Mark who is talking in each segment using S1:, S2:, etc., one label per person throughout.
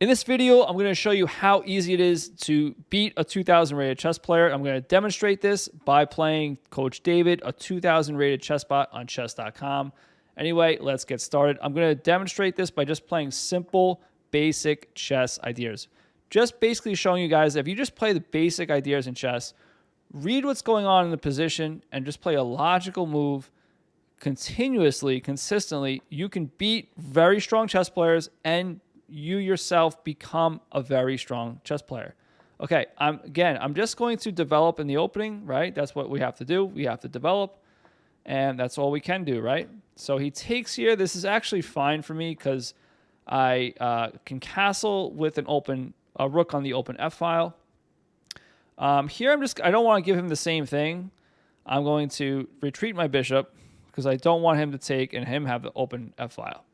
S1: In this video, I'm going to show you how easy it is to beat a 2000 rated chess player. I'm going to demonstrate this by playing Coach David, a 2000 rated chess bot on chess.com. Anyway, let's get started. I'm going to demonstrate this by just playing simple, basic chess ideas. Just basically showing you guys that if you just play the basic ideas in chess, read what's going on in the position, and just play a logical move continuously, consistently, you can beat very strong chess players and you yourself become a very strong chess player. Okay, I'm just going to develop in the opening, right? That's what we have to do. We have to develop, and that's all we can do, right? So he takes here. This is actually fine for me because I can castle with a rook on the open F file. Here I don't want to give him the same thing. I'm going to retreat my bishop because I don't want him to take and him have the open F file.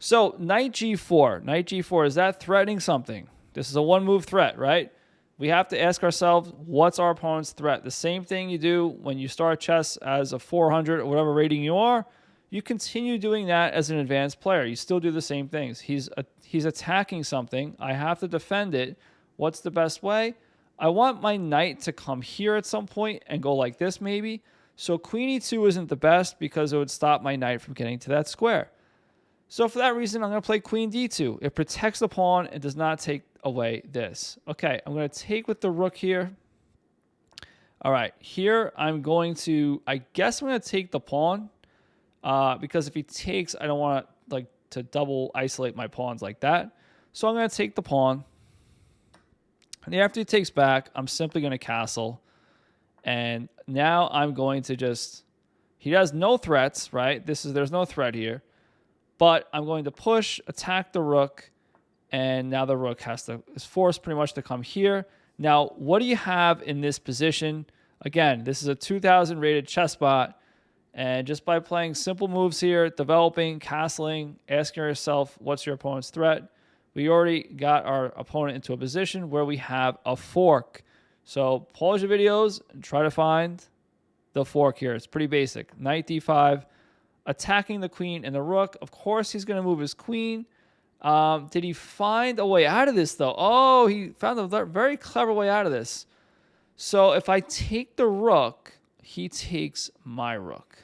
S1: So knight g4. Knight g4, is that threatening something? This is a one-move threat, right? We have to ask ourselves, what's our opponent's threat? The same thing you do when you start chess as a 400 or whatever rating you are. You continue doing that as an advanced player. You still do the same things. He's attacking something. I have to defend it. What's the best way? I want my knight to come here at some point and go like this maybe. So queen e2 isn't the best because it would stop my knight from getting to that square. So for that reason, I'm going to play queen d2. It protects the pawn and does not take away this. Okay, I'm going to take with the rook here. All right, here I guess I'm going to take the pawn because if he takes, I don't want to double isolate my pawns like that. So I'm going to take the pawn. And after he takes back, I'm simply going to castle. And now I'm going to he has no threats, right? There's no threat here. But I'm going to push, attack the rook, and now the rook is forced pretty much to come here. Now, what do you have in this position? Again, this is a 2000 rated chess bot, and just by playing simple moves here, developing, castling, asking yourself, what's your opponent's threat? We already got our opponent into a position where we have a fork. So pause your videos and try to find the fork here. It's pretty basic. Knight d5. Attacking the queen and the rook. Of course, he's going to move his queen. Did he find a way out of this, though? Oh, he found a very clever way out of this. So if I take the rook, he takes my rook.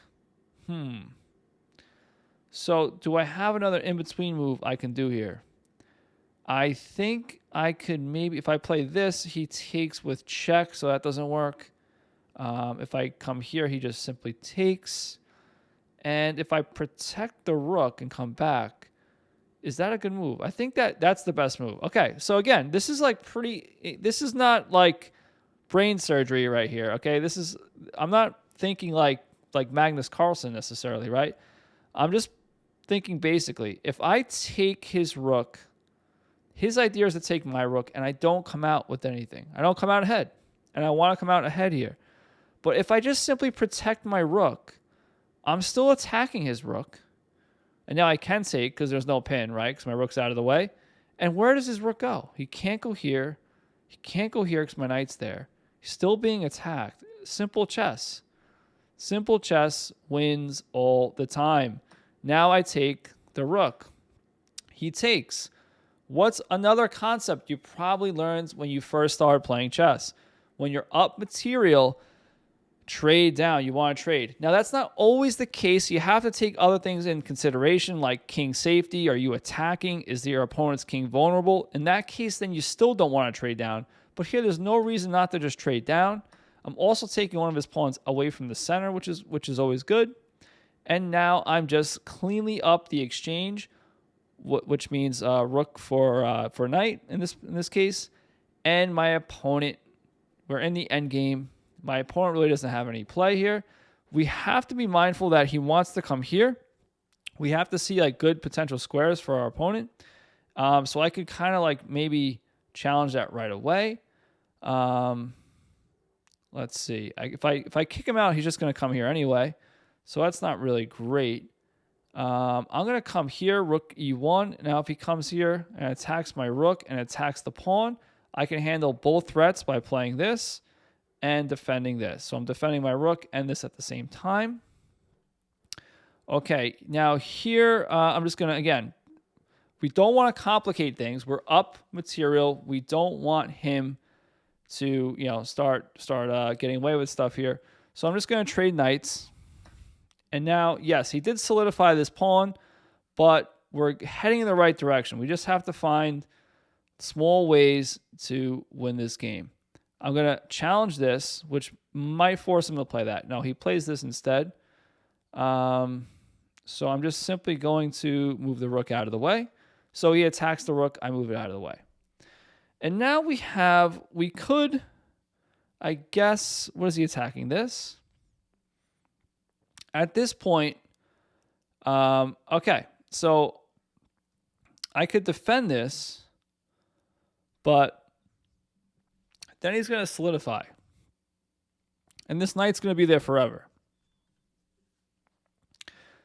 S1: So do I have another in-between move I can do here? I think I could maybe, if I play this, he takes with check, so that doesn't work. If I come here, he just simply takes. And if I protect the rook and come back, is that a good move? I think that's the best move. Okay, so again, this is this is not like brain surgery right here, okay? I'm not thinking like Magnus Carlsen necessarily, right? I'm just thinking basically, if I take his rook, his idea is to take my rook, and I don't come out with anything. I don't come out ahead, and I want to come out ahead here. But if I just simply protect my rook, I'm still attacking his rook. And now I can take because there's no pin, right? Because my rook's out of the way. And where does his rook go? He can't go here. He can't go here because my knight's there. He's still being attacked. Simple chess. Simple chess wins all the time. Now I take the rook. He takes. What's another concept you probably learned when you first started playing chess? When you're up material, trade down. You want to trade. Now, that's not always the case. You have to take other things in consideration, like king safety. Are you attacking? Is your opponent's king vulnerable? In that case, then you still don't want to trade down. But here, there's no reason not to just trade down. I'm also taking one of his pawns away from the center, which is always good. And now I'm just cleanly up the exchange, which means rook for knight in this case. And my opponent, we're in the end game. My opponent really doesn't have any play here. We have to be mindful that he wants to come here. We have to see good potential squares for our opponent. So I could kind of maybe challenge that right away. Let's see. If I kick him out, he's just going to come here anyway. So that's not really great. I'm going to come here, rook e1. Now if he comes here and attacks my rook and attacks the pawn, I can handle both threats by playing this and defending this. So I'm defending my rook and this at the same time. Okay, now here I'm just going to, again, We don't want to complicate things. We're up material. We don't want him to, start getting away with stuff here. So I'm just going to trade knights. And now, yes, he did solidify this pawn, but we're heading in the right direction. We just have to find small ways to win this game. I'm going to challenge this, which might force him to play that. No, he plays this instead. So I'm just simply going to move the rook out of the way. So he attacks the rook. I move it out of the way. And now we could, I guess, what is he attacking? This? At this point, okay, so I could defend this, but then he's going to solidify. And this knight's going to be there forever.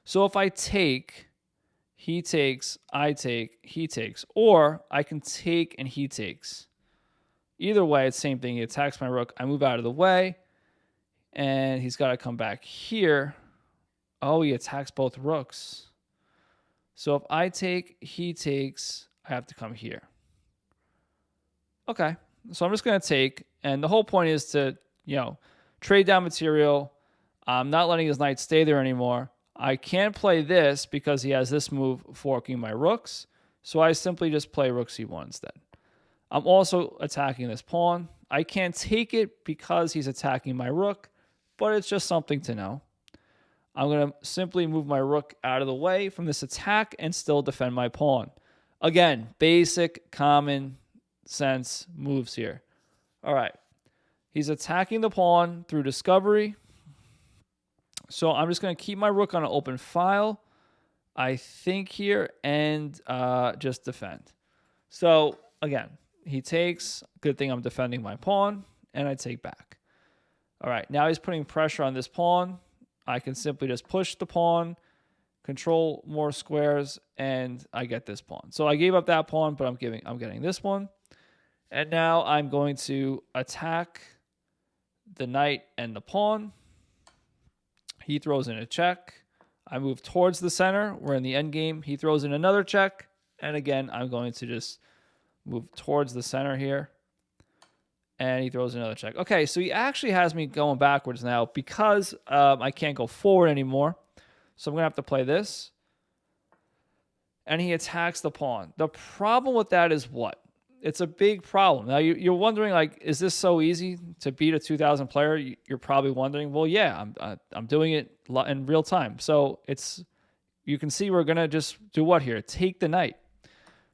S1: So if I take, he takes, I take, he takes, or I can take and he takes. Either way, it's the same thing. He attacks my rook. I move out of the way, and he's got to come back here. Oh, he attacks both rooks. So if I take, he takes, I have to come here. Okay, so I'm just going to take, and the whole point is to, trade down material. I'm not letting his knight stay there anymore. I can't play this because he has this move forking my rooks. So I simply just play rook c1 instead. I'm also attacking this pawn. I can't take it because he's attacking my rook, but it's just something to know. I'm going to simply move my rook out of the way from this attack and still defend my pawn. Again, basic, common sense moves here. All right. He's attacking the pawn through discovery. So I'm just going to keep my rook on an open file, I think here, and just defend. So again, he takes. Good thing I'm defending my pawn, and I take back. All right. Now he's putting pressure on this pawn. I can simply just push the pawn, control more squares, and I get this pawn. So I gave up that pawn, but I'm getting this one. And now I'm going to attack the knight and the pawn. He throws in a check. I move towards the center. We're in the end game. He throws in another check. And again, I'm going to just move towards the center here. And he throws another check. Okay, so he actually has me going backwards now because I can't go forward anymore. So I'm going to have to play this. And he attacks the pawn. The problem with that is what? It's a big problem. Now, you're wondering, like, is this so easy to beat a 2,000 player? You're probably wondering, well, yeah, I'm doing it in real time. So you can see we're going to just do what here? Take the knight.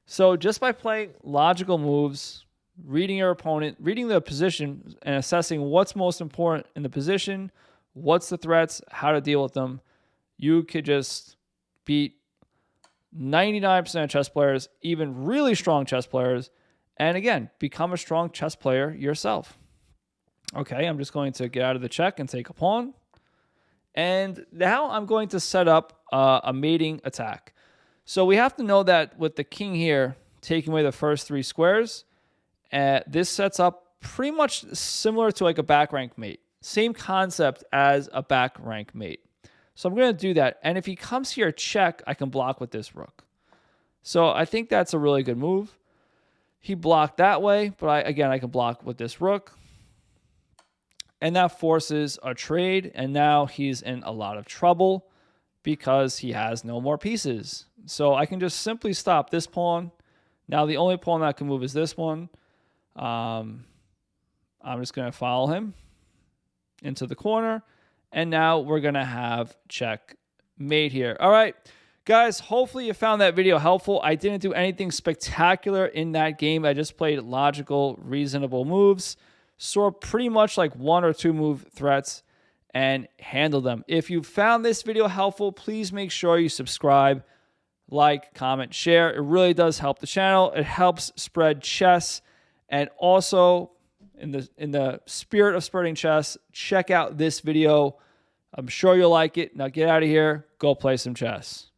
S1: So just by playing logical moves, reading your opponent, reading the position, and assessing what's most important in the position, what's the threats, how to deal with them, you could just beat 99% of chess players, even really strong chess players, and again, become a strong chess player yourself. Okay, I'm just going to get out of the check and take a pawn. And now I'm going to set up a mating attack. So we have to know that with the king here, taking away the first three squares, this sets up pretty much similar to like a back rank mate. Same concept as a back rank mate. So I'm going to do that. And if he comes here check, I can block with this rook. So I think that's a really good move. He blocked that way, but I can block with this rook. And that forces a trade. And now he's in a lot of trouble because he has no more pieces. So I can just simply stop this pawn. Now the only pawn that can move is this one. I'm just going to follow him into the corner. And now we're going to have checkmate here. All right, guys, hopefully you found that video helpful. I didn't do anything spectacular in that game. I just played logical, reasonable moves, saw pretty much like 1 or 2 move threats, and handled them. If you found this video helpful, please make sure you subscribe, like, comment, share. It really does help the channel. It helps spread chess. And also, in the spirit of spreading chess, check out this video. I'm sure you'll like it. Now get out of here. Go play some chess.